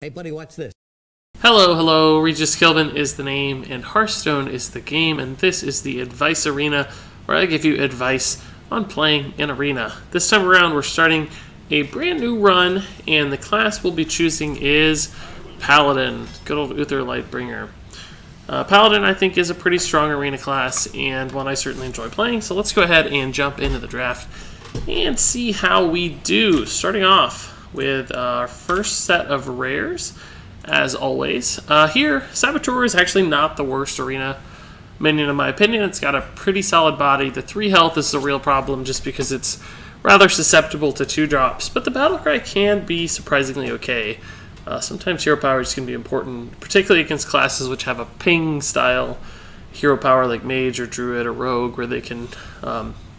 Hey buddy, watch this. Hello, hello, Regis Kilvin is the name, and Hearthstone is the game, and this is the Advice Arena, where I give you advice on playing an arena. This time around, we're starting a brand new run, and the class we'll be choosing is Paladin, good old Uther Lightbringer. Paladin, I think, is a pretty strong arena class, and one I certainly enjoy playing, so let's go ahead and jump into the draft and see how we do. Starting off with our first set of rares. As always, here, Saboteur is actually not the worst arena minion in my opinion. It's got a pretty solid body. The 3 health is the real problem just because it's rather susceptible to 2 drops, but the Battlecry can be surprisingly okay. Sometimes hero powers can be important, particularly against classes which have a ping style hero power like Mage or Druid or Rogue, where they can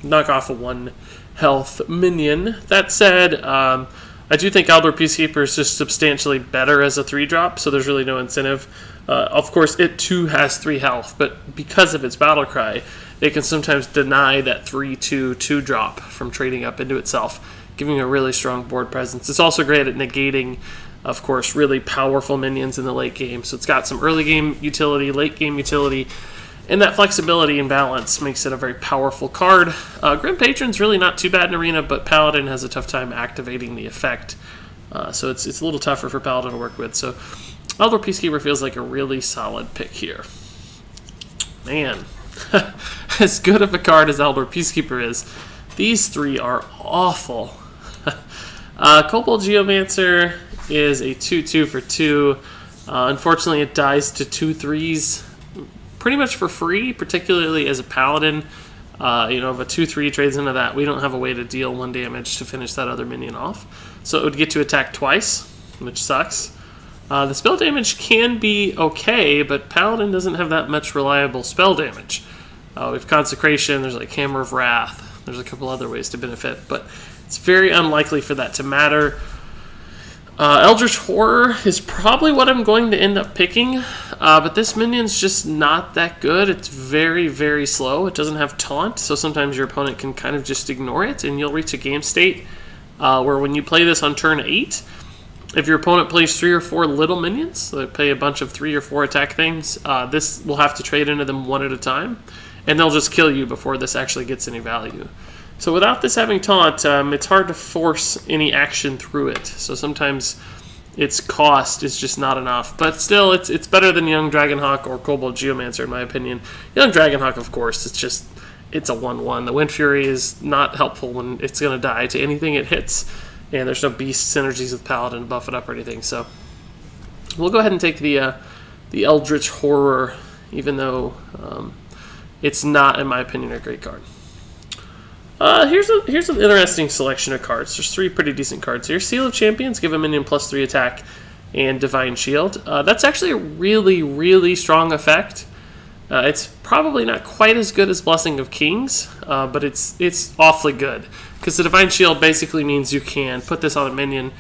knock off a 1 health minion. That said, I do think Aldor Peacekeeper is just substantially better as a 3-drop, so there's really no incentive. Of course, it too has 3 health, but because of its Battlecry, it can sometimes deny that 3/2 2-drop from trading up into itself, giving a really strong board presence. It's also great at negating, of course, really powerful minions in the late game, so it's got some early game utility, late game utility, and that flexibility and balance makes it a very powerful card. Grim Patron's really not too bad in Arena, but Paladin has a tough time activating the effect. So it's a little tougher for Paladin to work with. So Aldor Peacekeeper feels like a really solid pick here. Man, as good of a card as Aldor Peacekeeper is, these 3 are awful. Kobold Geomancer is a 2/2 for 2. Unfortunately, it dies to 2 3s. Pretty much for free, particularly as a Paladin. You know, if a 2/3 trades into that, we don't have a way to deal 1 damage to finish that other minion off. So it would get to attack twice, which sucks. The spell damage can be okay, but Paladin doesn't have that much reliable spell damage. We have Consecration, there's like Hammer of Wrath, there's a couple other ways to benefit, but it's very unlikely for that to matter. Eldritch Horror is probably what I'm going to end up picking, but this minion's just not that good. It's very, very slow. It doesn't have taunt, so sometimes your opponent can kind of just ignore it, and you'll reach a game state where when you play this on turn 8, if your opponent plays 3 or 4 little minions, so they play a bunch of 3 or 4 attack things, this will have to trade into them 1 at a time, and they'll just kill you before this actually gets any value. So without this having taunt, it's hard to force any action through it. So sometimes its cost is just not enough. But still, it's better than Young Dragonhawk or Kobold Geomancer in my opinion. Young Dragonhawk, of course, it's a 1/1. The Wind Fury is not helpful when it's going to die to anything it hits. And there's no beast synergies with Paladin to buff it up or anything. So we'll go ahead and take the Eldritch Horror, even though it's not, in my opinion, a great card. Here's an interesting selection of cards. There's 3 pretty decent cards here. Seal of Champions, give a minion +3 attack, and Divine Shield. That's actually a really, really strong effect. It's probably not quite as good as Blessing of Kings, but it's awfully good. Because the Divine Shield basically means you can put this on a minion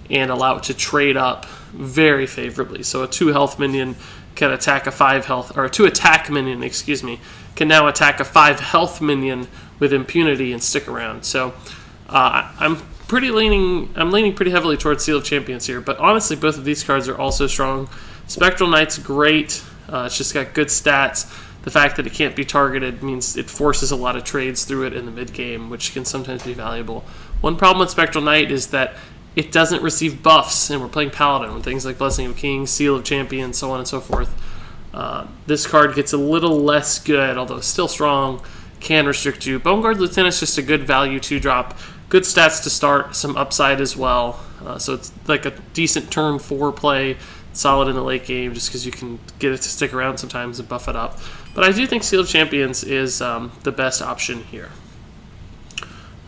and allow it to trade up very favorably. So a 2 health minion can attack a 5 health, or a 2 attack minion, excuse me, can now attack a 5 health minion with impunity and stick around. So I'm leaning pretty heavily towards Seal of Champions here, but honestly both of these cards are also strong. Spectral Knight's great. It's just got good stats. The fact that it can't be targeted means it forces a lot of trades through it in the mid game, which can sometimes be valuable. One problem with Spectral Knight is that it doesn't receive buffs, and we're playing Paladin with things like Blessing of Kings, Seal of Champions, so on and so forth. This card gets a little less good, although still strong, can restrict you. Bone Guard Lieutenant's just a good value 2-drop. Good stats to start, some upside as well. So it's like a decent turn 4 play, solid in the late game, just because you can get it to stick around sometimes and buff it up. But I do think Seal of Champions is the best option here.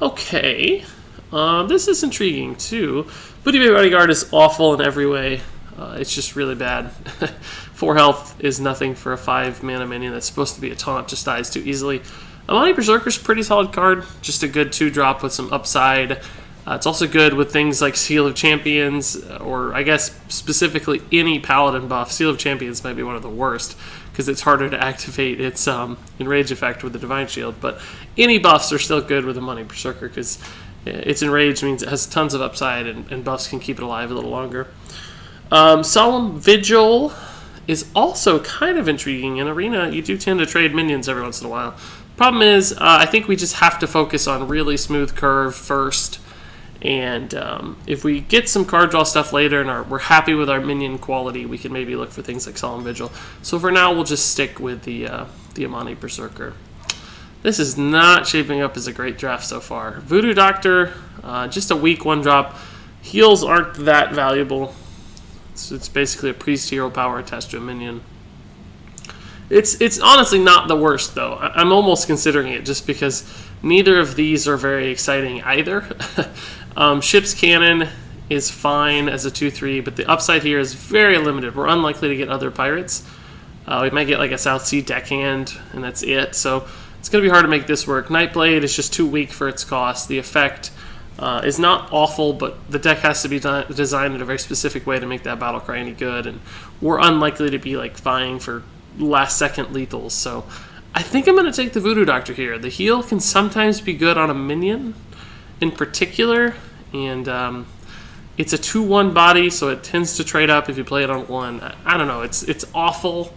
Okay, this is intriguing too. Booty Bay Bodyguard is awful in every way. It's just really bad. 4 health is nothing for a 5 mana minion that's supposed to be a taunt, just dies too easily. Amani Berserker's a pretty solid card, just a good 2-drop with some upside. It's also good with things like Seal of Champions, or I guess specifically any Paladin buff. Seal of Champions might be one of the worst, because it's harder to activate its Enrage effect with the Divine Shield, but any buffs are still good with Amani Berserker, because its Enrage means it has tons of upside, and buffs can keep it alive a little longer. Solemn Vigil is also kind of intriguing. In Arena, you do tend to trade minions every once in a while. Problem is, I think we just have to focus on really smooth curve first. And if we get some card draw stuff later and we're happy with our minion quality, we can maybe look for things like Solemn Vigil. So for now, we'll just stick with the Amani Berserker. This is not shaping up as a great draft so far. Voodoo Doctor, just a weak 1-drop. Heals aren't that valuable. It's basically a priest hero power attached to a minion. It's honestly not the worst, though. I'm almost considering it just because neither of these are very exciting either. Ship's Cannon is fine as a 2-3, but the upside here is very limited. We're unlikely to get other pirates. We might get like a South Sea deckhand, and that's it. So it's going to be hard to make this work. Nightblade is just too weak for its cost. The effect is not awful, but the deck has to be designed in a very specific way to make that battle cry any good, and we're unlikely to be like vying for last-second lethals. So I think I'm going to take the Voodoo Doctor here. The heal can sometimes be good on a minion in particular, and it's a 2-1 body, so it tends to trade up if you play it on 1. I don't know, it's awful,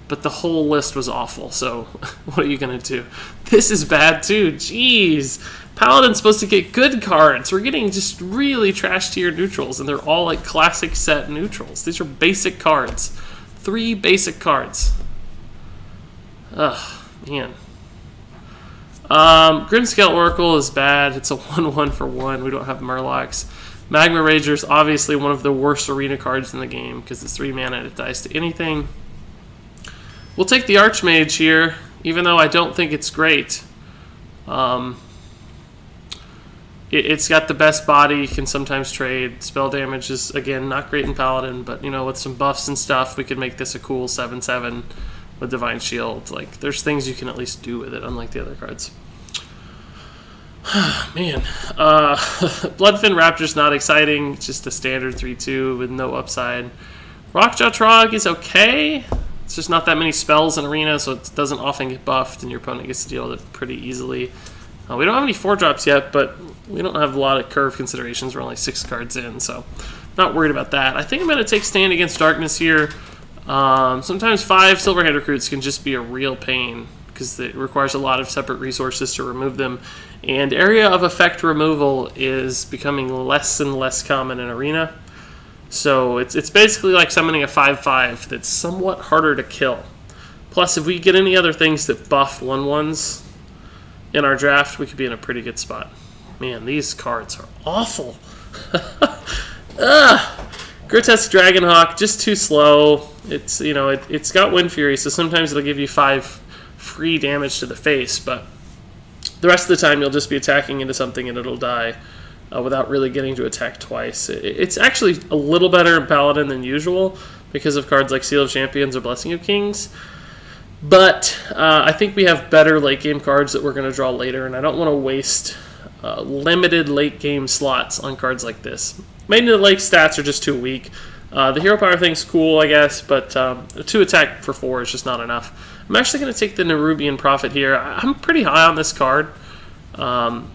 but the whole list was awful, so what are you going to do? This is bad too, jeez. Paladin's supposed to get good cards. We're getting just really trash tier neutrals, and they're all like classic set neutrals. These are basic cards. 3 basic cards. Ugh, man. Grimscale Oracle is bad. It's a 1-1 for 1. We don't have Murlocs. Magma Rager is obviously one of the worst arena cards in the game because it's 3 mana and it dies to anything. We'll take the Archmage here, even though I don't think it's great. It's got the best body, can sometimes trade. Spell damage is, again, not great in Paladin, but, you know, with some buffs and stuff, we could make this a cool 7/7 with Divine Shield. Like, there's things you can at least do with it, unlike the other cards. Man. Bloodfin Raptor's not exciting. It's just a standard 3/2 with no upside. Rockjaw Trog is okay. It's just not that many spells in Arena, so it doesn't often get buffed, and your opponent gets to deal with it pretty easily. We don't have any 4-drops yet, but we don't have a lot of curve considerations. We're only 6 cards in, so not worried about that. I think I'm going to take Stand Against Darkness here. Sometimes 5 Silverhand Recruits can just be a real pain because it requires a lot of separate resources to remove them. And Area of Effect removal is becoming less and less common in Arena. So it's basically like summoning a 5/5 that's somewhat harder to kill. Plus, if we get any other things that buff 1/1s in our draft, we could be in a pretty good spot. Man, these cards are awful. Grotesque Dragonhawk, just too slow. It's, you know, it's got Wind Fury, so sometimes it'll give you 5 free damage to the face, but the rest of the time you'll just be attacking into something and it'll die without really getting to attack twice. It's actually a little better in Paladin than usual because of cards like Seal of Champions or Blessing of Kings. But I think we have better late-game cards that we're going to draw later, and I don't want to waste limited late-game slots on cards like this. Maiden of the Lake stats are just too weak. The Hero Power thing's cool, I guess, but 2 attack for 4 is just not enough. I'm actually going to take the Nerubian Prophet here. I'm pretty high on this card.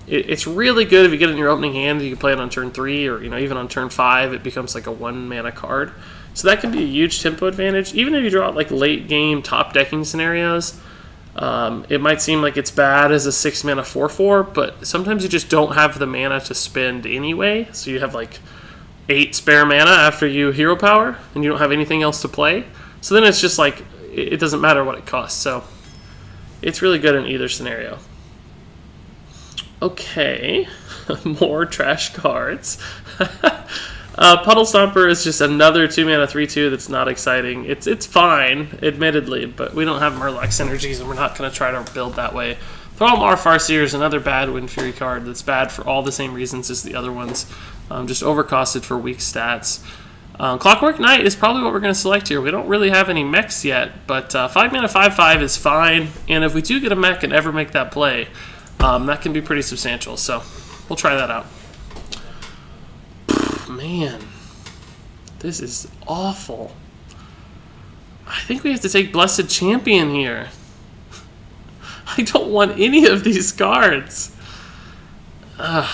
It's really good if you get it in your opening hand. You can play it on turn 3, or even on turn 5. It becomes like a 1-mana card. So that can be a huge tempo advantage. Even if you draw out like late game top decking scenarios, it might seem like it's bad as a 6-mana 4/4, but sometimes you just don't have the mana to spend anyway. So you have like 8 spare mana after you Hero Power, and you don't have anything else to play. So then it's just like, it doesn't matter what it costs. So it's really good in either scenario. Okay, more trash cards. Puddle Stomper is just another 2-mana 3/2 that's not exciting. It's fine, admittedly, but we don't have Murloc synergies, and we're not going to try to build that way. Thrallmar Farseer is another bad Wind Fury card that's bad for all the same reasons as the other ones. Just overcosted for weak stats. Clockwork Knight is probably what we're going to select here. We don't really have any mechs yet, but 5-mana 5/5 is fine, and if we do get a mech and ever make that play, that can be pretty substantial, so we'll try that out. Man, this is awful. I think we have to take Blessed Champion here. I don't want any of these cards. I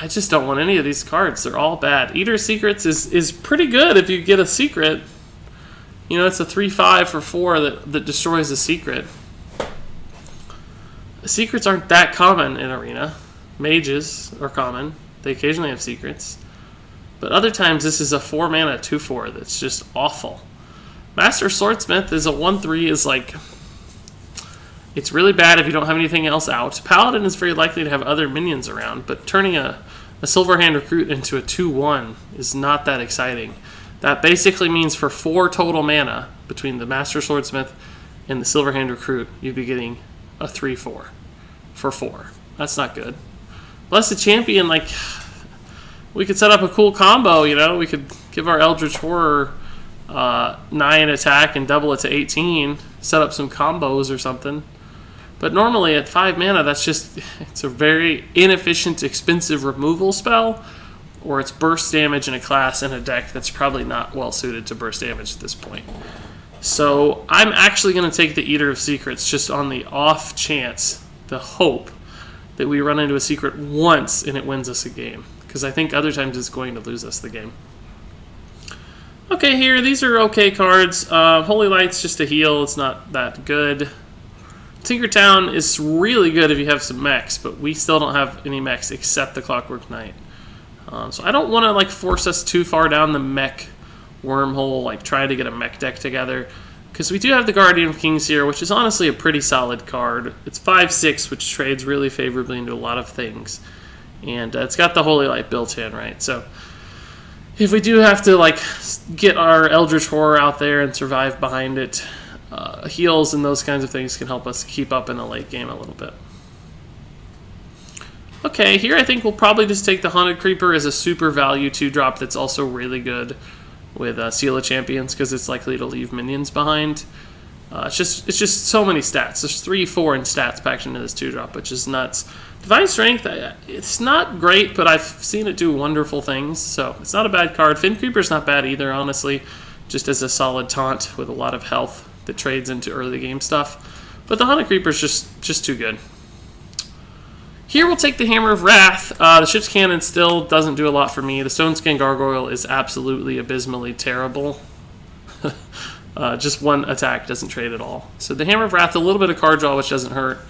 I just don't want any of these cards. They're all bad. Eater Secrets is pretty good if you get a secret. You know, it's a 3/5 for 4 that destroys a secret. Secrets aren't that common in Arena. Mages are common. They occasionally have secrets. But other times this is a 4 mana 2/4 that's just awful. Master Swordsmith is a 1/3 is like... It's really bad if you don't have anything else out. Paladin is very likely to have other minions around, but turning a Silverhand Recruit into a 2/1 is not that exciting. That basically means for 4 total mana between the Master Swordsmith and the Silverhand Recruit, you'd be getting a 3/4 for 4. That's not good. Blessed Champion, like, we could set up a cool combo, you know? We could give our Eldritch Horror 9 attack and double it to 18, set up some combos or something. But normally at 5 mana, that's just, it's a very inefficient, expensive removal spell, or it's burst damage in a class in a deck that's probably not well suited to burst damage at this point. So I'm actually going to take the Eater of Secrets just on the off chance, the hope, that we run into a secret once and it wins us a game. Because I think other times it's going to lose us the game. Okay, here, these are okay cards. Holy Light's just a heal, it's not that good. Tinkertown is really good if you have some mechs, but we still don't have any mechs except the Clockwork Knight. So I don't want to like force us too far down the mech wormhole, like trying to get a mech deck together, because we do have the Guardian of Kings here, which is honestly a pretty solid card. It's 5/6, which trades really favorably into a lot of things, and it's got the Holy Light built in, right? So if we do have to like get our Eldritch Horror out there and survive behind it, heals and those kinds of things can help us keep up in the late game a little bit. Okay, here I think we'll probably just take the Haunted Creeper as a super value 2-drop that's also really good with Seal of Champions, because it's likely to leave minions behind. It's just so many stats. There's 3, 4 in stats packed into this 2-drop, which is nuts. Divine Strength, it's not great, but I've seen it do wonderful things, so it's not a bad card. Fin Creeper's not bad either, honestly, just as a solid taunt with a lot of health that trades into early game stuff. But the Haunted Creeper's just too good. Here we'll take the Hammer of Wrath. The Ship's Cannon still doesn't do a lot for me. The Stone Skin Gargoyle is absolutely abysmally terrible. Just 1 attack doesn't trade at all. So the Hammer of Wrath, a little bit of card draw, which doesn't hurt.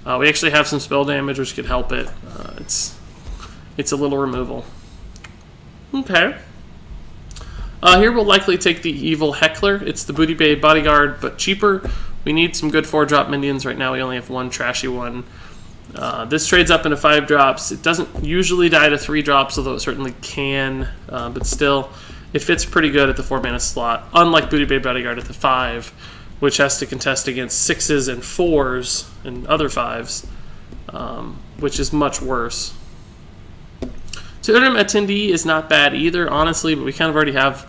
We actually have some spell damage, which could help it. It's a little removal. Okay. Here we'll likely take the Evil Heckler. It's the Booty Bay Bodyguard, but cheaper. We need some good 4-drop minions. Right now we only have 1 trashy one. This trades up into 5 drops. It doesn't usually die to 3 drops, although it certainly can. But still, it fits pretty good at the 4-mana slot, unlike Booty Bay Bodyguard at the 5, which has to contest against 6s and 4s and other 5s, which is much worse. Tournament Attendee is not bad either, honestly, but we kind of already have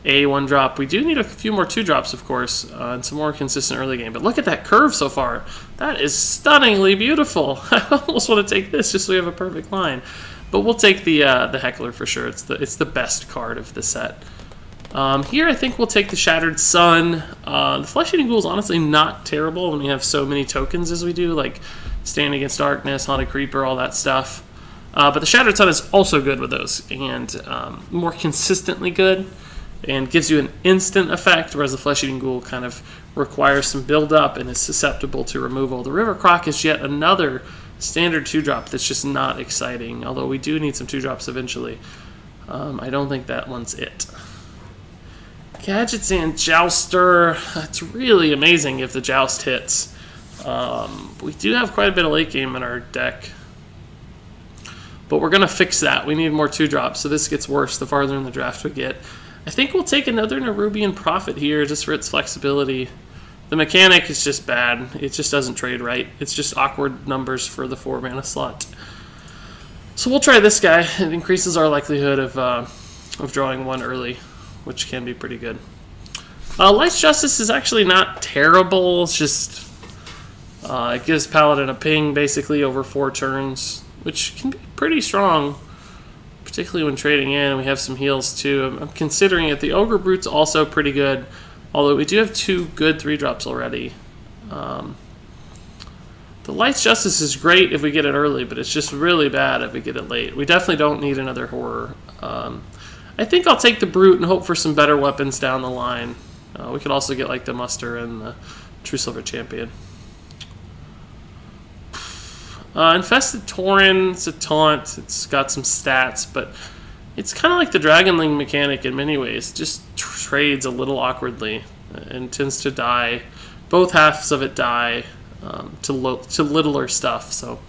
a 1-drop. We do need a few more 2-drops, of course, and some more consistent early game. But look at that curve so far. That is stunningly beautiful. I almost want to take this just so we have a perfect line. But we'll take the Heckler for sure. It's the best card of the set. Here I think we'll take the Shattered Sun. The Flesh-Eating Ghoul is honestly not terrible when we have so many tokens as we do, like Stand Against Darkness, Haunted Creeper, all that stuff. But the Shattered Sun is also good with those, and more consistently good, and gives you an instant effect, whereas the Flesh-Eating Ghoul kind of requires some build-up and is susceptible to removal. The River Croc is yet another standard 2-drop that's just not exciting, although we do need some 2-drops eventually. I don't think that one's it. Gadgets and Jouster. It's really amazing if the Joust hits. We do have quite a bit of late game in our deck, but we're going to fix that. We need more 2-drops, so this gets worse the farther in the draft we get. I think we'll take another Nerubian Prophet here just for its flexibility. The mechanic is just bad. It just doesn't trade right. It's just awkward numbers for the 4-mana slot. So we'll try this guy. It increases our likelihood of drawing 1 early, which can be pretty good. Light's Justice is actually not terrible. It's just it gives Paladin a ping basically over 4 turns, which can be pretty strong, particularly when trading in. We have some heals too. I'm considering it. The Ogre Brute's also pretty good, although we do have 2 good 3-drops already. The The Light's Justice is great if we get it early, but it's just really bad if we get it late. We definitely don't need another Horror. I think I'll take the Brute and hope for some better weapons down the line. We could also get like the Muster and the True Silver Champion. Infested Tauren, it's a taunt. It's got some stats, but it's kind of like the Dragonling mechanic in many ways. It just trades a little awkwardly and tends to die. Both halves of it die to littler stuff, so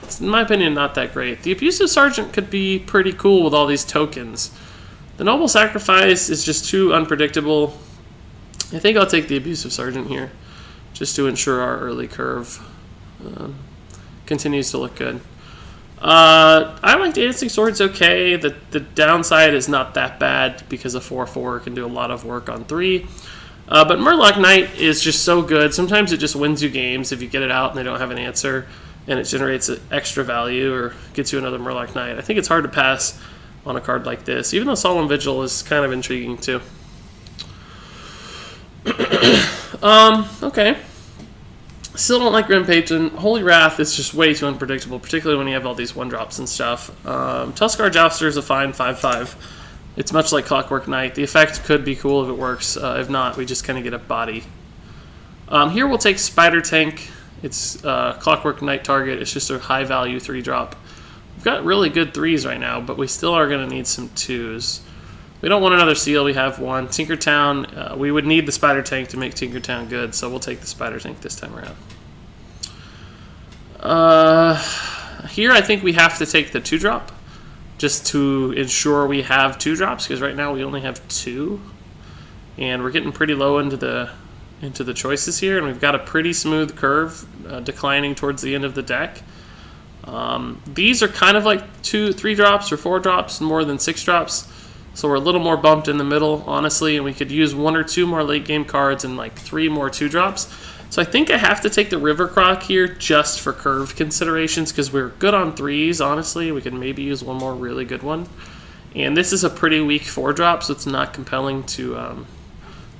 it's, in my opinion, not that great. The Abusive Sergeant could be pretty cool with all these tokens. The Noble Sacrifice is just too unpredictable. I think I'll take the Abusive Sergeant here, just to ensure our early curve continues to look good. I like Dancing Sword's okay. The downside is not that bad because a 4/4 can do a lot of work on 3. But Murloc Knight is just so good. Sometimes it just wins you games if you get it out and they don't have an answer, and it generates extra value or gets you another Murloc Knight. I think it's hard to pass on a card like this, even though Solemn Vigil is kind of intriguing too. Okay. Still don't like Grim Patron. Holy Wrath is just way too unpredictable, particularly when you have all these 1-drops and stuff. Tuskar Jouster is a fine 5/5. It's much like Clockwork Knight. The effect could be cool if it works. If not, we just kind of get a body. Here we'll take Spider Tank. It's Clockwork Knight target. It's just a high-value 3-drop. We've got really good 3s right now, but we still are going to need some 2s. We don't want another seal. We have one. Tinkertown, we would need the Spider Tank to make Tinkertown good, so we'll take the Spider Tank this time around. Here I think we have to take the 2-drop just to ensure we have 2-drops, because right now we only have 2. And we're getting pretty low into the choices here, and we've got a pretty smooth curve declining towards the end of the deck. These are kind of like 2-3 drops or 4 drops more than 6 drops. So we're a little more bumped in the middle, honestly, and we could use 1 or 2 more late game cards and like 3 more 2-drops. So I think I have to take the River Croc here just for curve considerations, because we're good on 3s, honestly. We could maybe use 1 more really good one. And this is a pretty weak 4-drop, so it's not compelling to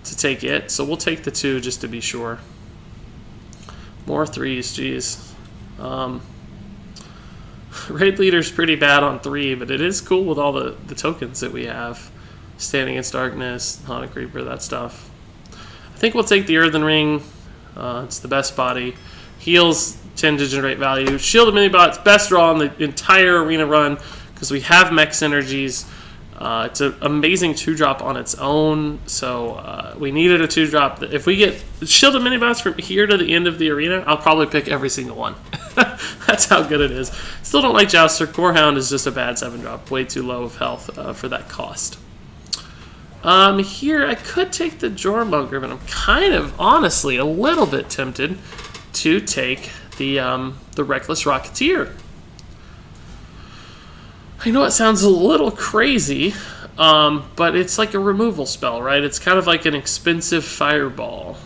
take it. So we'll take the 2 just to be sure. More 3s, geez. Raid Leader's pretty bad on 3, but it is cool with all the tokens that we have. Standing Against Darkness, Haunted Creeper, that stuff. I think we'll take the Earthen Ring. It's the best body. Heals tend to generate value. Shield of Minibots, best draw in the entire arena run because we have mech synergies. It's an amazing 2-drop on its own, so we needed a 2-drop. If we get Shield of Minibots from here to the end of the arena, I'll probably pick every single one. That's how good it is. Still don't like Jouster. Corehound is just a bad 7-drop. Way too low of health for that cost. Here, I could take the Jormungandr, but I'm kind of, honestly, a little bit tempted to take the Reckless Rocketeer. I know it sounds a little crazy, but it's like a removal spell, right? It's kind of like an expensive fireball.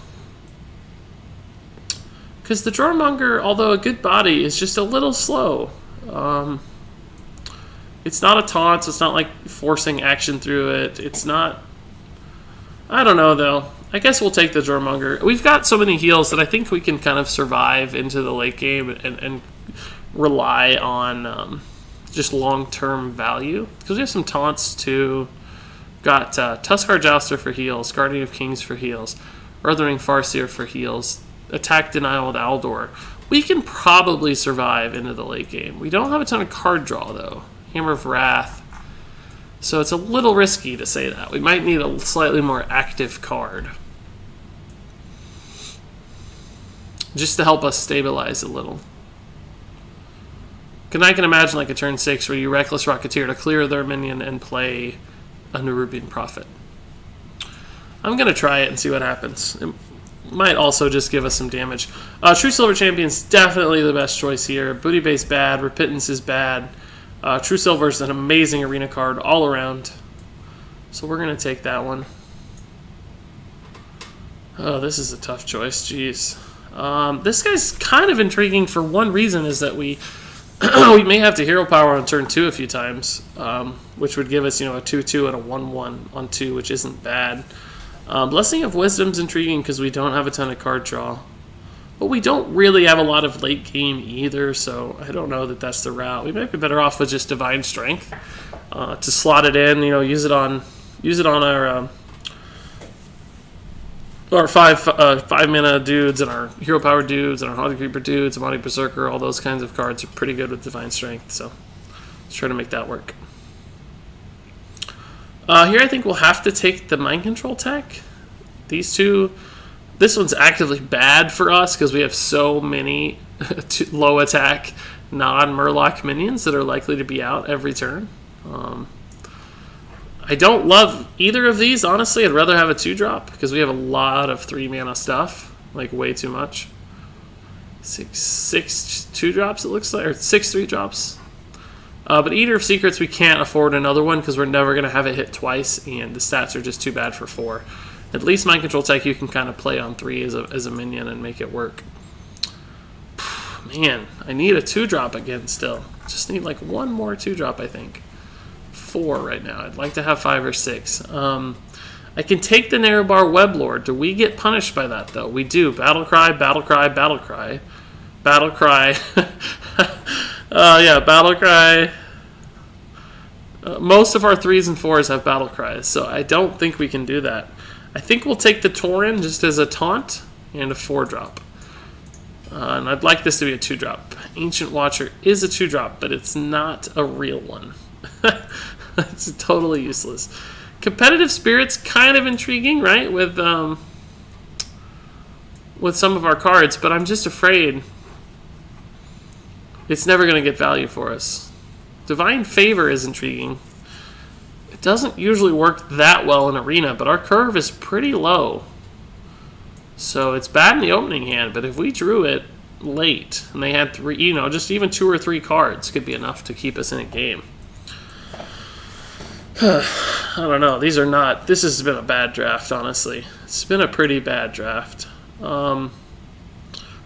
Because the Jormungandr, although a good body, is just a little slow. It's not a taunt, so it's not like forcing action through it. It's not... I don't know, though. I guess we'll take the Jormungandr. We've got so many heals that I think we can kind of survive into the late game and rely on just long-term value. Because we have some taunts, too. Got Tuskar Jouster for heals, Guardian of Kings for heals, Earthring Farseer for heals, Attack Denial with Aldor. We can probably survive into the late game. We don't have a ton of card draw, though. Hammer of Wrath. So it's a little risky to say that. We might need a slightly more active card. Just to help us stabilize a little. I can imagine like a turn 6 where you Reckless Rocketeer to clear their minion and play a Nerubian Prophet. I'm going to try it and see what happens. It might also just give us some damage. True Silver Champion's definitely the best choice here. Booty Base bad. Repentance is bad. True Silver is an amazing arena card all around. So we're going to take that one. Oh, this is a tough choice. Jeez. This guy's kind of intriguing for one reason, is that we we may have to hero power on turn 2 a few times, which would give us, you know, a 2/2 and a 1/1 on 2, which isn't bad. Blessing of Wisdom's intriguing because we don't have a ton of card draw. But we don't really have a lot of late game either, so I don't know that that's the route. We might be better off with just Divine Strength to slot it in. You know, use it on our five mana dudes and our hero power dudes and our Haunted Creeper dudes, Amani Berserker. All those kinds of cards are pretty good with Divine Strength. So let's try to make that work. Here I think we'll have to take the Mind Control tech. These two. This one's actively bad for us because we have so many low attack non-Murloc minions that are likely to be out every turn. I don't love either of these, honestly. I'd rather have a 2-drop because we have a lot of 3-mana stuff, like way too much. Six 2-drops it looks like, or 6 3-drops. But Eater of Secrets, we can't afford another one because we're never going to have it hit twice, and the stats are just too bad for 4. At least Mind Control Tech you can kind of play on 3 as a minion and make it work. Man, I need a 2-drop again still. Just need like one more 2-drop, I think. 4 right now. I'd like to have 5 or 6. I can take the Narrow Bar Weblord. Do we get punished by that, though? We do. Battle Cry, Battle Cry, Battle Cry. Battle Cry. Yeah, Battle Cry. Most of our 3s and 4s have Battle Cries, so I don't think we can do that. I think we'll take the Tauren just as a taunt and a 4-drop. And I'd like this to be a 2-drop. Ancient Watcher is a 2-drop, but it's not a real one. It's totally useless. Competitive Spirit's kind of intriguing, right? With some of our cards, but I'm just afraid it's never going to get value for us. Divine Favor is intriguing. It doesn't usually work that well in Arena, but our curve is pretty low. So it's bad in the opening hand, but if we drew it late and they had 3, you know, just even 2 or 3 cards could be enough to keep us in a game. I don't know. These are not... This has been a bad draft, honestly. It's been a pretty bad draft. There's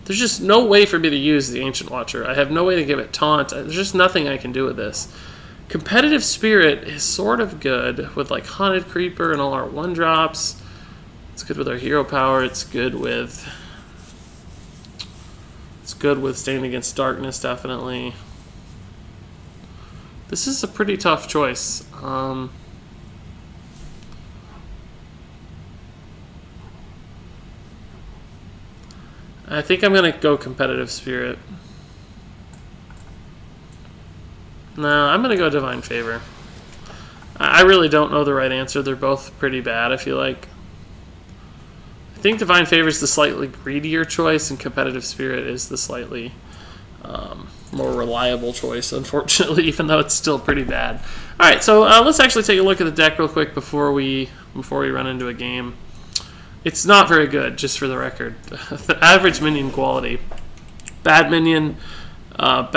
just no way for me to use the Ancient Watcher. I have no way to give it Taunt. There's just nothing I can do with this. Competitive Spirit is sort of good with like Haunted Creeper and all our 1-drops. It's good with our hero power. It's good with Stand Against Darkness, definitely. This is a pretty tough choice. I think I'm going to go Competitive Spirit. No, I'm going to go Divine Favor. I really don't know the right answer. They're both pretty bad, I feel like. I think Divine Favor is the slightly greedier choice, and Competitive Spirit is the slightly more reliable choice, unfortunately, even though it's still pretty bad. Alright, so let's actually take a look at the deck real quick before we run into a game. It's not very good, just for the record. The average minion quality. Bad minion, not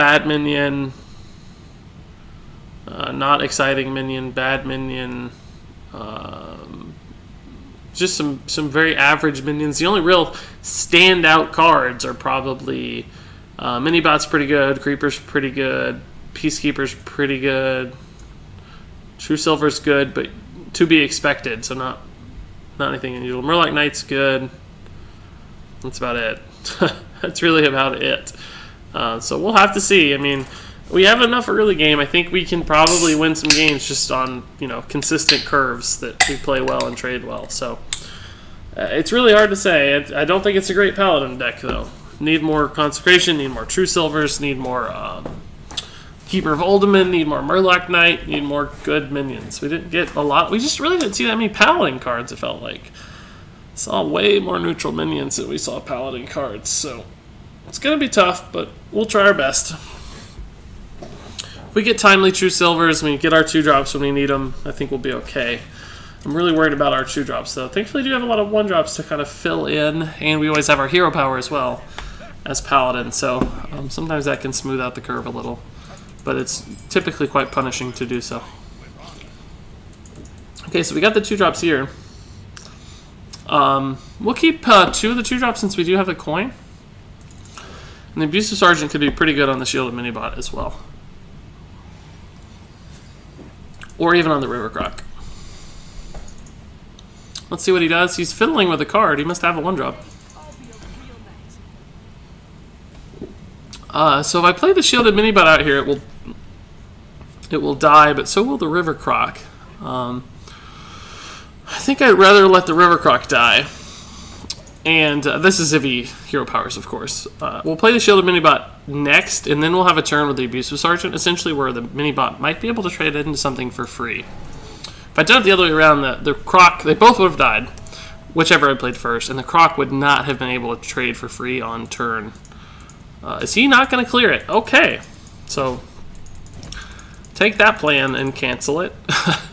exciting minion, bad minion, just some very average minions. The only real standout cards are probably Minibot's pretty good, Creeper's pretty good, Peacekeeper's pretty good, True Silver's good, but to be expected, so not anything unusual. Murloc Knight's good. That's about it. That's really about it. So we'll have to see. I mean, we have enough early game. I think we can probably win some games just on, you know, consistent curves that we play well and trade well. So it's really hard to say. I don't think it's a great Paladin deck, though. Need more Consecration, need more True Silvers, need more Keeper of Uldaman, need more Murloc Knight, need more good minions. We didn't get a lot. We just really didn't see that many Paladin cards, it felt like. Saw way more neutral minions than we saw Paladin cards. So it's going to be tough, but we'll try our best. If we get timely True Silvers, we get our 2-drops when we need them, I think we'll be okay. I'm really worried about our 2-drops, though. Thankfully, we do have a lot of 1-drops to kind of fill in, and we always have our hero power as well as Paladin, so sometimes that can smooth out the curve a little, but it's typically quite punishing to do so. Okay, so we got the 2-drops here. We'll keep 2 of the 2-drops since we do have the coin. And the Abusive Sergeant could be pretty good on the Shielded Minibot as well. Or even on the River Croc. Let's see what he does. He's fiddling with a card. He must have a 1-drop. So if I play the shielded minibot out here, it will die, but so will the river croc. I think I'd rather let the river croc die. And this is if he hero powers, of course. We'll play the shielded minibot next, and then we'll have a turn with the abusive sergeant, essentially where the minibot might be able to trade it into something for free. If I'd done it the other way around, the croc, they both would have died, whichever I played first, and the croc would not have been able to trade for free on turn. Is he not going to clear it? Okay. So, take that plan and cancel it.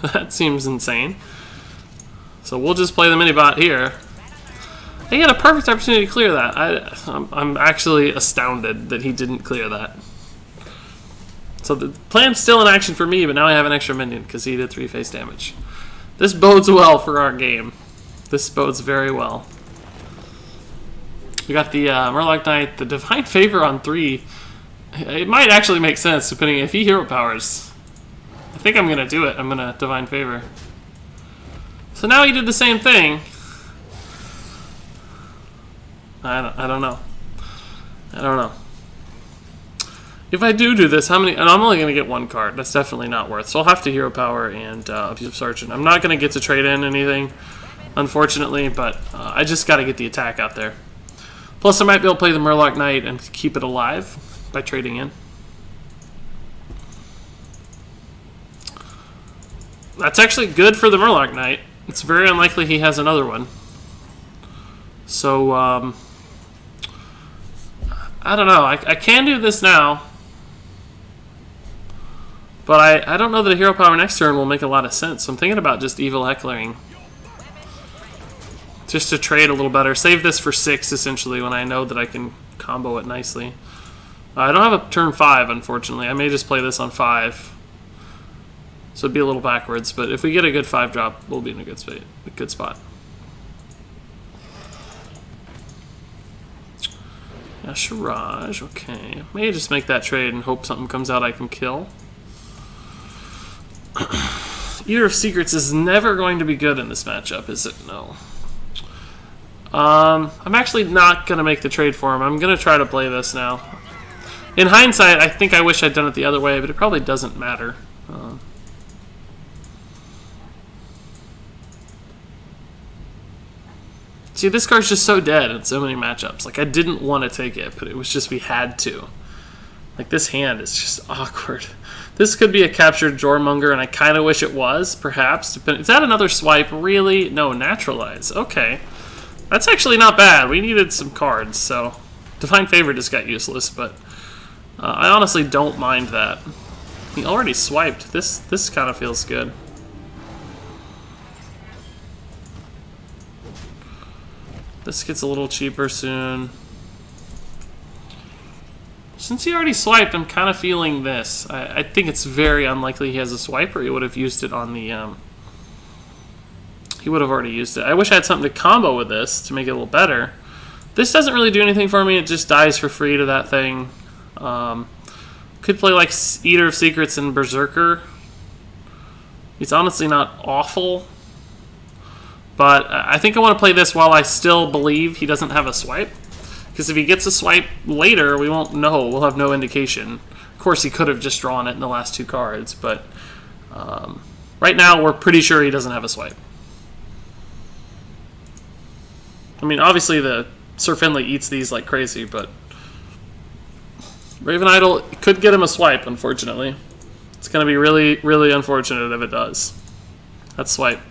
That seems insane. So we'll just play the minibot here. He had a perfect opportunity to clear that. I'm actually astounded that he didn't clear that. So the plan's still in action for me, but now I have an extra minion because he did 3 face damage. This bodes well for our game. This bodes very well. We got the Murloc Knight, the Divine Favor on 3. It might actually make sense depending if he hero powers. I think I'm going to do it. I'm going to Divine Favor. So now he did the same thing. I don't know. I don't know. If I do this, how many... And I'm only going to get 1 card. That's definitely not worth. So I'll have to hero power and abusive sergeant. I'm not going to get to trade in anything, unfortunately, but I just got to get the attack out there. Plus, I might be able to play the Murloc Knight and keep it alive by trading in. That's actually good for the Murloc Knight. It's very unlikely he has another one. So, I don't know. I can do this now. But I don't know that a hero power next turn will make a lot of sense. So I'm thinking about just evil heckling. Just to trade a little better. Save this for 6, essentially, when I know that I can combo it nicely. I don't have a turn 5, unfortunately. I may just play this on 5. So it'd be a little backwards. But if we get a good 5 drop, we'll be in a good spot. Yeah, Shiraj, okay. May just make that trade and hope something comes out I can kill. Eater of Secrets is never going to be good in this matchup, is it? No. I'm actually not going to make the trade for him. I'm going to try to play this now. In hindsight, I think I wish I'd done it the other way, but it probably doesn't matter. See, this card's just so dead in so many matchups. Like, I didn't want to take it, but it was just we had to. Like, this hand is just awkward. This could be a captured Jormonger, and I kind of wish it was, perhaps. Is that another swipe? Really? No, Naturalize. Okay. That's actually not bad. We needed some cards, so... Divine Favor just got useless, but... I honestly don't mind that. He already swiped. This kind of feels good. This gets a little cheaper soon. Since he already swiped, I'm kind of feeling this. I think it's very unlikely he has a swipe, or he would have used it on the... He would have already used it. I wish I had something to combo with this to make it a little better. This doesn't really do anything for me. It just dies for free to that thing. Could play like Eater of Secrets and Berserker. It's honestly not awful. But I think I want to play this while I still believe he doesn't have a swipe. Because if he gets a swipe later, we won't know. We'll have no indication. Of course, he could have just drawn it in the last 2 cards. But right now, we're pretty sure he doesn't have a swipe. I mean, obviously, the Sir Finley eats these like crazy, but... Raven Idol could get him a swipe, unfortunately. It's going to be really, really unfortunate if it does. That's swipe.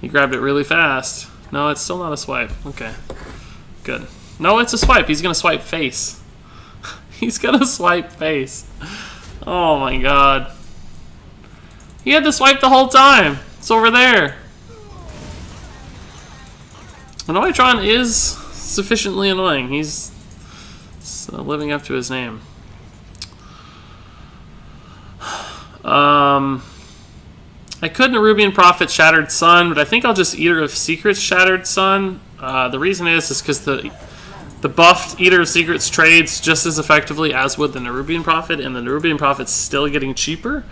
He grabbed it really fast. No, it's still not a swipe. Okay. Good. No, it's a swipe. He's going to swipe face. He's going to swipe face. Oh my god. He had to swipe the whole time. It's over there. Annoytron is sufficiently annoying. He's living up to his name. I could Nerubian Prophet Shattered Sun, but I think I'll just Eater of Secrets Shattered Sun. The reason is because the buffed Eater of Secrets trades just as effectively as would the Nerubian Prophet, and the Nerubian Prophet's still getting cheaper.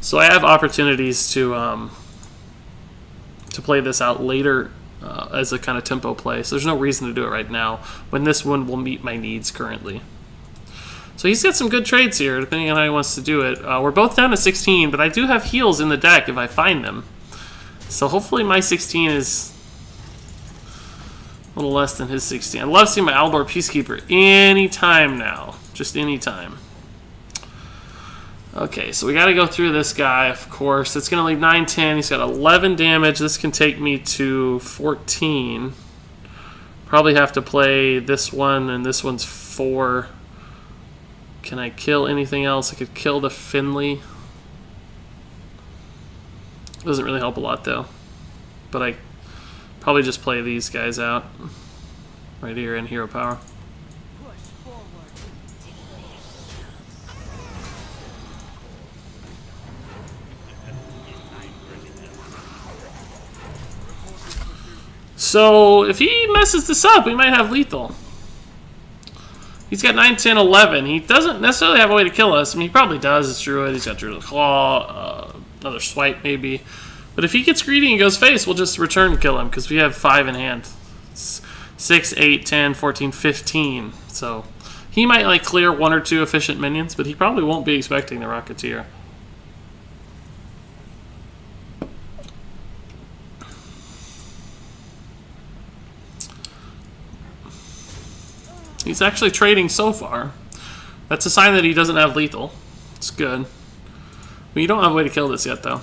So I have opportunities to play this out later as a kind of tempo play. So there's no reason to do it right now when this one will meet my needs currently. So he's got some good trades here, depending on how he wants to do it. We're both down to 16, but I do have heals in the deck if I find them. So hopefully my 16 is a little less than his 16. I'd love to see my Aldor Peacekeeper anytime now. Just anytime. Okay, so we got to go through this guy, of course. It's going to leave 9, 10. He's got 11 damage. This can take me to 14. Probably have to play this one, and this one's 4. Can I kill anything else? I could kill the Finley. Doesn't really help a lot, though. But I probably just play these guys out. Right here in Hero Power. So, if he messes this up, we might have lethal. He's got 9, 10, 11. He doesn't necessarily have a way to kill us. I mean, he probably does. It's Druid. He's got Druid Claw, another Swipe maybe. But if he gets greedy and goes face, we'll just return kill him because we have 5 in hand. It's 6, 8, 10, 14, 15. So, he might like clear 1 or 2 efficient minions, but he probably won't be expecting the Rocketeer. He's actually trading so far. That's a sign that he doesn't have lethal. It's good. But you don't have a way to kill this yet, though.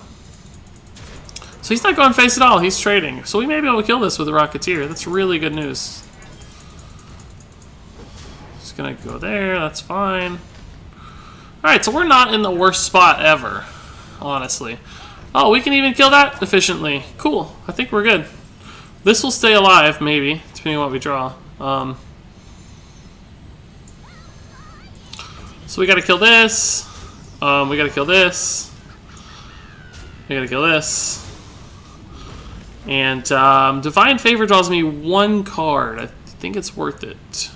So he's not going face at all. He's trading. So we may be able to kill this with a Rocketeer. That's really good news. Just gonna go there. That's fine. Alright, so we're not in the worst spot ever. Honestly. Oh, we can even kill that efficiently. Cool. I think we're good. This will stay alive, maybe, depending on what we draw. So we gotta kill this. We gotta kill this. We gotta kill this. And Divine Favor draws me 1 card. I think it's worth it.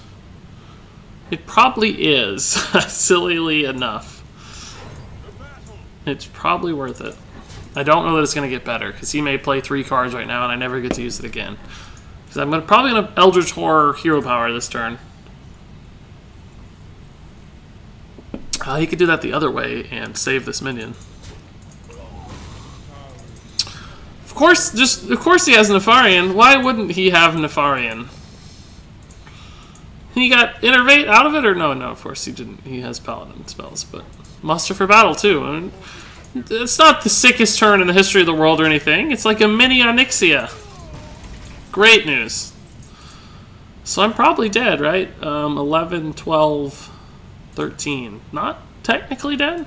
It probably is, sillily enough. It's probably worth it. I don't know that it's gonna get better because he may play 3 cards right now and I never get to use it again. Because I'm probably gonna Eldritch Horror Hero Power this turn. He could do that the other way and save this minion. Of course he has Nefarian. Why wouldn't he have Nefarian? He got Innervate out of it, or no? No, of course he didn't. He has Paladin spells, but Muster for Battle too. I mean, it's not the sickest turn in the history of the world or anything. It's like a mini Onyxia. Great news. So I'm probably dead, right? 11, 12... 13. Not technically dead.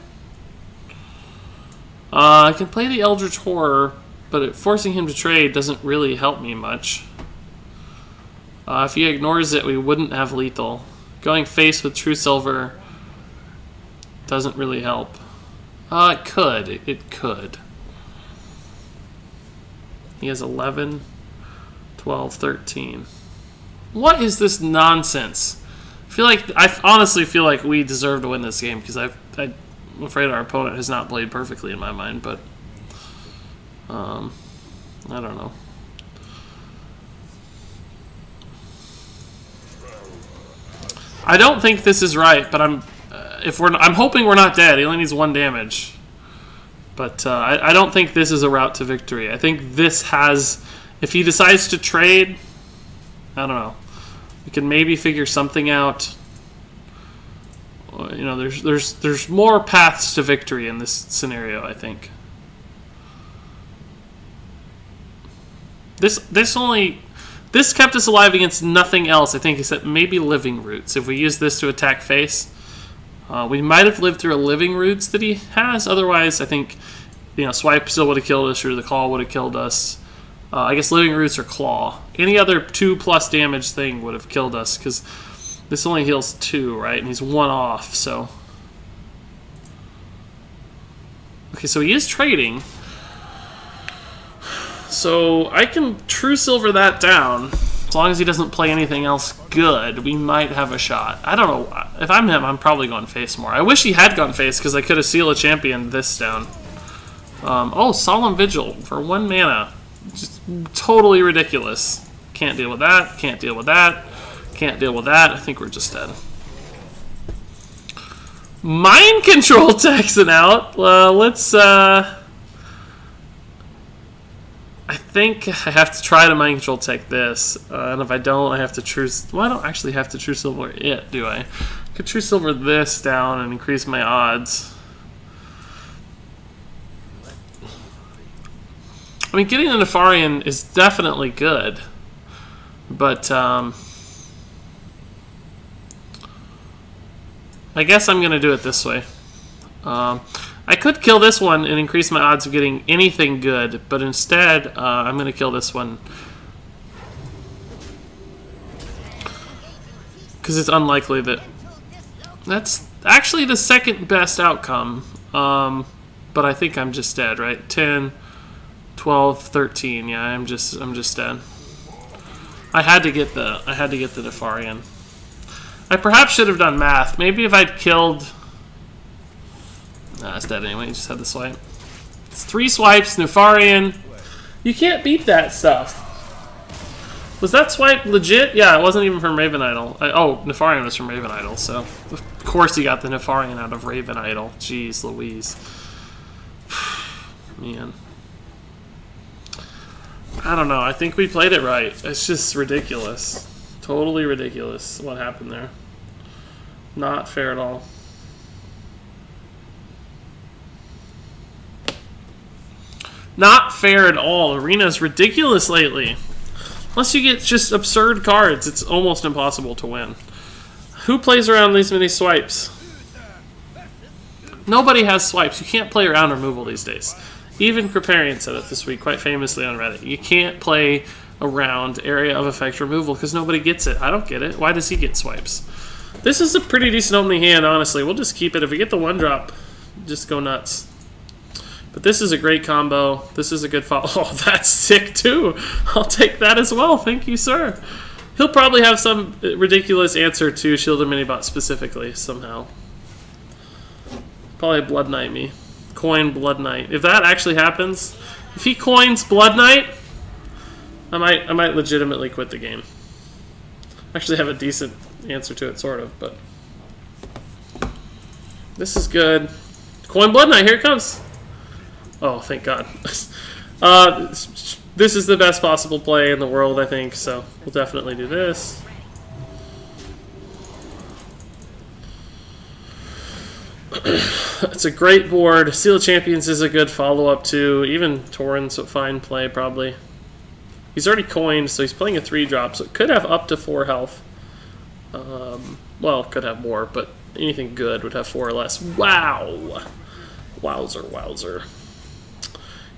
I can play the Eldritch Horror, but forcing him to trade doesn't really help me much. If he ignores it, we wouldn't have lethal. Going face with True Silver doesn't really help. It could. It could. He has 11, 12, 13. What is this nonsense? I honestly feel like we deserve to win this game because I'm afraid our opponent has not played perfectly in my mind, but I don't know. I don't think this is right, but I'm hoping we're not dead. He only needs 1 damage, but I don't think this is a route to victory. I think this has, if he decides to trade, I don't know. We can maybe figure something out. You know, there's more paths to victory in this scenario, I think. This kept us alive against nothing else, I think, except maybe Living Roots. If we use this to attack face, we might have lived through a Living Roots that he has. Otherwise, I think, you know, Swipe still would have killed us, or the Claw would have killed us. I guess Living Roots or Claw. Any other 2+ damage thing would have killed us, because this only heals 2, right? And he's 1 off, so... Okay, so he is trading. So I can True Silver that down. As long as he doesn't play anything else good, we might have a shot. I don't know. If I'm him, I'm probably going face more. I wish he had gone face, because I could have Seal a Champion this down. Oh, Solemn Vigil for 1 mana. Just totally ridiculous. Can't deal with that. Can't deal with that. Can't deal with that. I think we're just dead. Mind control Texan out. Let's. I think I have to try to mind control tech this, and if I don't, I have to true. Well, I don't actually have to true silver it, do I? I could true silver this down and increase my odds. I mean, getting the Nefarian is definitely good, but I guess I'm going to do it this way. I could kill this one and increase my odds of getting anything good, but instead I'm going to kill this one because it's unlikely that... That's actually the second best outcome, but I think I'm just dead, right? 10, 12, 13. Yeah, I'm just dead. I had to get the Nefarian. I perhaps should have done math. Maybe if I'd killed... Nah, it's dead anyway. You just had the swipe. It's 3 swipes, Nefarian. You can't beat that stuff. Was that swipe legit? Yeah, it wasn't even from Raven Idol. Oh, Nefarian was from Raven Idol, so of course he got the Nefarian out of Raven Idol. Jeez Louise. Man. I don't know. I think we played it right. It's just ridiculous. Totally ridiculous what happened there. Not fair at all. Not fair at all. Arena's ridiculous lately. Unless you get just absurd cards, it's almost impossible to win. Who plays around these many swipes? Nobody has swipes. You can't play around removal these days. Even Kriparian said it this week, quite famously on Reddit. You can't play around area of effect removal because nobody gets it. I don't get it. Why does he get swipes? This is a pretty decent opening hand, honestly. We'll just keep it. If we get the 1-drop, just go nuts. But this is a great combo. This is a good follow. Oh, that's sick too. I'll take that as well. Thank you, sir. He'll probably have some ridiculous answer to Shielded Minibot specifically somehow. Probably Blood Knight me. Coin Blood Knight. If that actually happens, if he coins Blood Knight, I might legitimately quit the game. Actually have a decent answer to it, sort of, but this is good. Coin Blood Knight, here it comes. Oh, thank God. This is the best possible play in the world, I think, so we'll definitely do this. It's a great board. Seal of Champions is a good follow-up too. Even Torrent's a fine play, probably. He's already coined, so he's playing a 3-drop, so it could have up to 4 health. Well, it could have more, but anything good would have 4 or less. Wow! Wowzer, wowzer.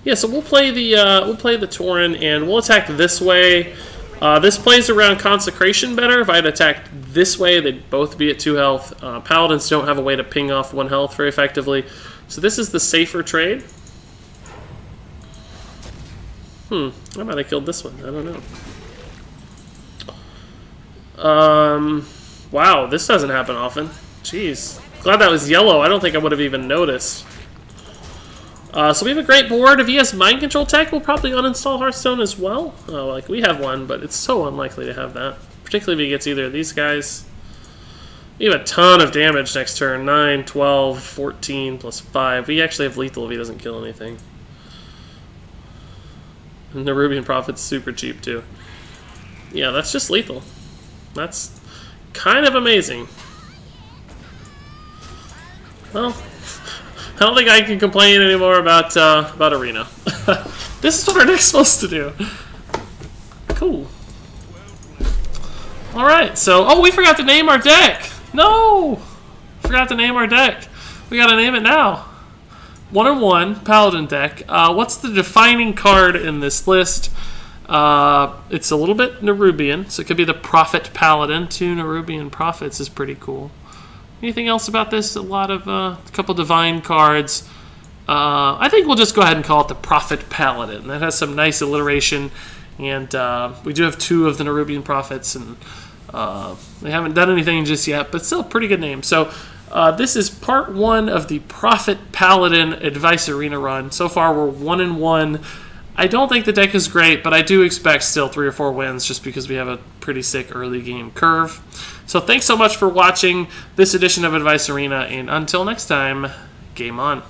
Yeah, so we'll play the Torrent, and we'll attack this way. This plays around Consecration better. If I had attacked this way, they'd both be at 2 health. Paladins don't have a way to ping off 1 health very effectively. So this is the safer trade. I might have killed this one. I don't know. Wow, this doesn't happen often. Jeez. Glad that was yellow. I don't think I would have even noticed. So we have a great board. If he has Mind Control Tech, we'll probably uninstall Hearthstone as well. Like, we have one, but it's so unlikely to have that. Particularly if he gets either of these guys. We have a ton of damage next turn. 9, 12, 14, plus 5. We actually have lethal if he doesn't kill anything. And the Nerubian Prophet's super cheap, too. Yeah, that's just lethal. That's kind of amazing. Well, I don't think I can complain anymore about Arena. This is what our deck's supposed to do. Cool. Alright, so... Oh, we forgot to name our deck! No! Forgot to name our deck. We gotta name it now. 1-on-1 Paladin deck. What's the defining card in this list? It's a little bit Nerubian, so it could be the Prophet Paladin. 2 Nerubian Prophets is pretty cool. Anything else about this? A couple divine cards. I think we'll just go ahead and call it the Prophet Paladin. That has some nice alliteration, and we do have 2 of the Nerubian Prophets, and they haven't done anything just yet, but still a pretty good name. So this is part 1 of the Prophet Paladin Advice Arena run. So far we're 1-1. I don't think the deck is great, but I do expect still 3 or 4 wins just because we have a pretty sick early game curve. So thanks so much for watching this edition of Advice Arena, and until next time, game on.